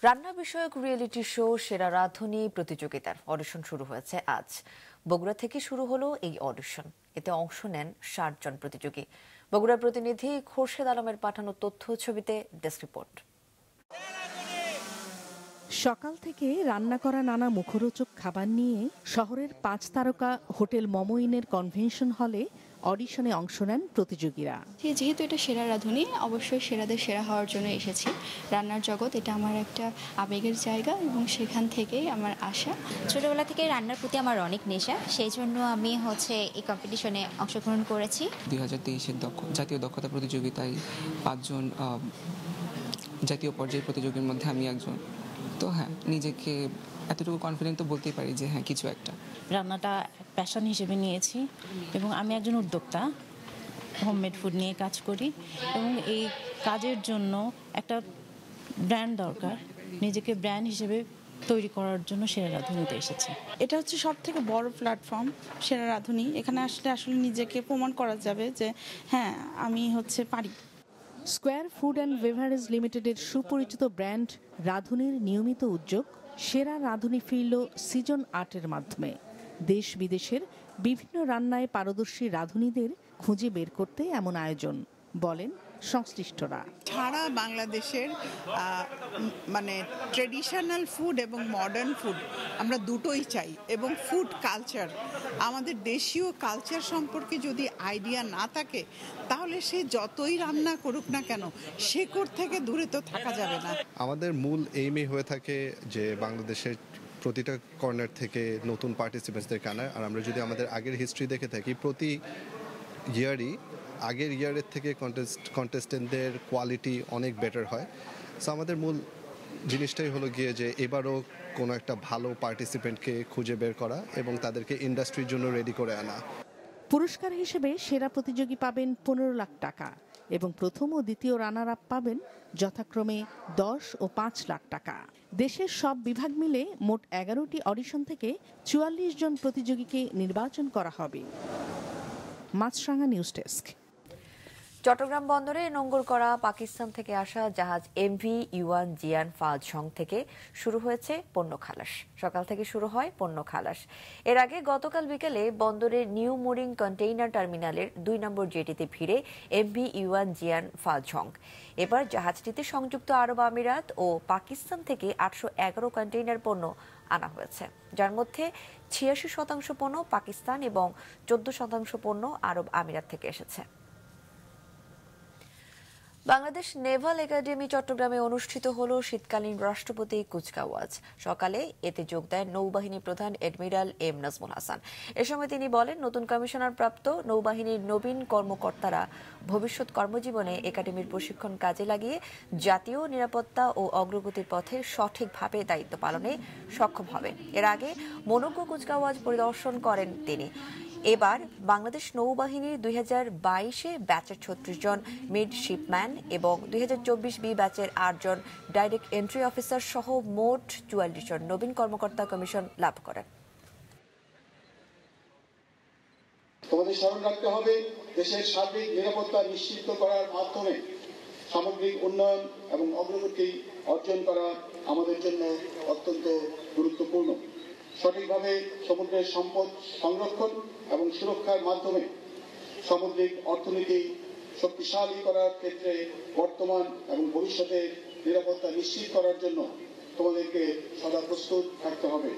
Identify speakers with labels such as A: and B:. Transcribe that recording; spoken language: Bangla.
A: রান্না বিষয়ক রিয়েলিটি শো সেরা রাঁধুনি প্রতিযোগিতার অডিশন শুরু হয়েছে আজ। বগুড়া থেকে শুরু হলো এই অডিশন। এতে অংশ নেন ৬০ জন প্রতিযোগী। বগুড়ার প্রতিনিধি খোরশেদ আলমের পাঠানো তথ্য ছবিতে ডেস্ক রিপোর্ট।
B: সকাল থেকে রান্না করা নানা মুখরোচক খাবার নিয়ে শহরের ৫ তারকা হোটেল মমইনের কনভেনশন হলে অডিশনে অংশ নেন প্রতিযোগীরা।
C: যেহেতু এটা সেরা রাঁধুনি, অবশ্যই সেরাদের সেরা হওয়ার জন্য এসেছি। রান্নার জগৎ এটা আমার একটা আবেগের জায়গা এবং সেখান থেকেই আমার আশা।
D: ছোটবেলা থেকে রান্নার প্রতি আমার অনেক নেশা, সেই জন্য আমি এই কম্পিটিশনে অংশগ্রহণ করেছি।
E: 2023-এর জাতীয় দক্ষতা প্রতিযোগিতায় 5 জন জাতীয় পর্যায়ের প্রতিযোগীর মধ্যে আমি একজন। তো হ্যাঁ, নিজেকে এতটুকু কনফিডেন্ট তো বলতেই পারি যে হ্যাঁ, কিছু একটা।
F: রান্নাটা প্যাশন হিসেবে নিয়েছি এবং আমি একজন উদ্যোক্তা, হোমমেড ফুড নিয়ে কাজ করি এবং এই কাজের জন্য একটা ব্র্যান্ড দরকার। নিজেকে ব্র্যান্ড হিসেবে তৈরি করার জন্য সেরা রাঁধুনিতে এসেছি।
G: এটা হচ্ছে সব থেকে বড় প্ল্যাটফর্ম সেরা রাঁধুনি। এখানে আসলে নিজেকে প্রমাণ করা যাবে যে হ্যাঁ, আমি পারি।
B: স্কয়ার ফুড অ্যান্ড বেভারেজ লিমিটেডের সুপরিচিত ব্র্যান্ড রাঁধুনির নিয়মিত উদ্যোগ সেরা রাঁধুনি ফিরল সিজন ৮-এর মাধ্যমে। দেশ বিদেশের বিভিন্ন রান্নায় পারদর্শী রাঁধুনিদের খুঁজে বের করতে এমন আয়োজন, বলেন সংশ্লিষ্টরা।
H: সারা বাংলাদেশের ট্রেডিশনাল ফুড এবং মডার্ন ফুড আমরা দুটোই চাই, এবং ফুড কালচার, আমাদের দেশীয় কালচার সম্পর্কে যদি আইডিয়া না থাকে তাহলে সে যতই রান্না করুক না কেন শেকড় থেকে দূরে তো থাকা যাবে না।
I: আমাদের মূল এইমই হয়ে থাকে যে বাংলাদেশের প্রতিটা কর্নার থেকে নতুন পার্টিসিপেন্টসদেরকে আনা। আর আমরা যদি আমাদের আগের হিস্ট্রি দেখে থাকি, প্রতি ইয়ারই আগের ইয়ারের থেকে কন্টেস্টেন্টদের কোয়ালিটি অনেক বেটার হয়। সো আমাদের মূল জিনিসটাই হলো গিয়ে যে এবারও কোনো একটা ভালো পার্টিসিপেন্টকে খুঁজে বের করা এবং তাদেরকে ইন্ডাস্ট্রির জন্য রেডি করে আনা।
B: পুরস্কার হিসেবে সেরা প্রতিযোগী পাবেন ১৫ লাখ টাকা এবং প্রথম ও দ্বিতীয় রানার আপ পাবেন যথাক্রমে ১০ ও ৫ লাখ টাকা। দেশের সব বিভাগ মিলে মোট ১১টি অডিশন থেকে ৪৪ জন প্রতিযোগীকে নির্বাচন করা হবে। মাছরাঙা নিউজ ডেস্ক।
A: চট্টগ্রাম বন্দরে নোঙ্গর করা পাকিস্তান থেকে আসা জাহাজ এমভি ইউয়ান জিয়ান ফাজং থেকে শুরু হয়েছে পণ্য খালাস। সকাল থেকে শুরু হয় পণ্য খালাস। এর আগে গতকাল বিকেলে বন্দরের নিউ মুরিং কন্টেইনার টার্মিনালের ২ নম্বর জেটিতে ভিড়ে এমভি ইউয়ান জিয়ান ফাজং। এবার জাহাজটিতে সংযুক্ত আরব আমিরাত ও পাকিস্তান থেকে ৮১১ কন্টেইনার পণ্য আনা হয়েছে, যার মধ্যে ৮৬% পণ্য পাকিস্তান এবং ১৪% পণ্য আরব আমিরাত থেকে এসেছে। বাংলাদেশ নেভাল একাডেমি চট্টগ্রামে অনুষ্ঠিত হলো শীতকালীন রাষ্ট্রপতি কুচকাওয়াজ। সকালে এতে যোগ দেন নৌবাহিনী প্রধান এডমিরাল এম নাজমুল হাসান। এ সময় তিনি বলেন, নতুন কমিশনার প্রাপ্ত নৌবাহিনীর নবীন কর্মকর্তারা ভবিষ্যৎ কর্মজীবনে একাডেমির প্রশিক্ষণ কাজে লাগিয়ে জাতীয় নিরাপত্তা ও অগ্রগতির পথে সঠিকভাবে দায়িত্ব পালনে সক্ষম হবে। এর আগে মনোজ্ঞ কুচকাওয়াজ পরিদর্শন করেন তিনি। এবার বাংলাদেশ নৌবাহিনীর 2022-এ ব্যাচের 36 জন মিডশিপম্যান এবং 2024 বি ব্যাচের 8 জন ডাইরেক্ট এন্ট্রি অফিসার সহ মোট 44 জন নবীন কর্মকর্তা কমিশন লাভ করেন।
J: তোমাদের স্মরণ রাখতে হবে, দেশের সার্বিক নিরাপত্তা নিশ্চিত করার মাধ্যমে সামগ্রিক উন্নয়ন এবং অগ্রগতি অর্জন করা আমাদের জন্য অত্যন্ত গুরুত্বপূর্ণ। সঠিকভাবে সমুদ্রের সম্পদ সংরক্ষণ এবং সুরক্ষার মাধ্যমে সামুদ্রিক অর্থনীতি শক্তিশালী করার ক্ষেত্রে বর্তমান এবং ভবিষ্যতে নিরাপত্তা নিশ্চিত করার জন্য তোমাদেরকে সদা প্রস্তুত থাকতে হবে।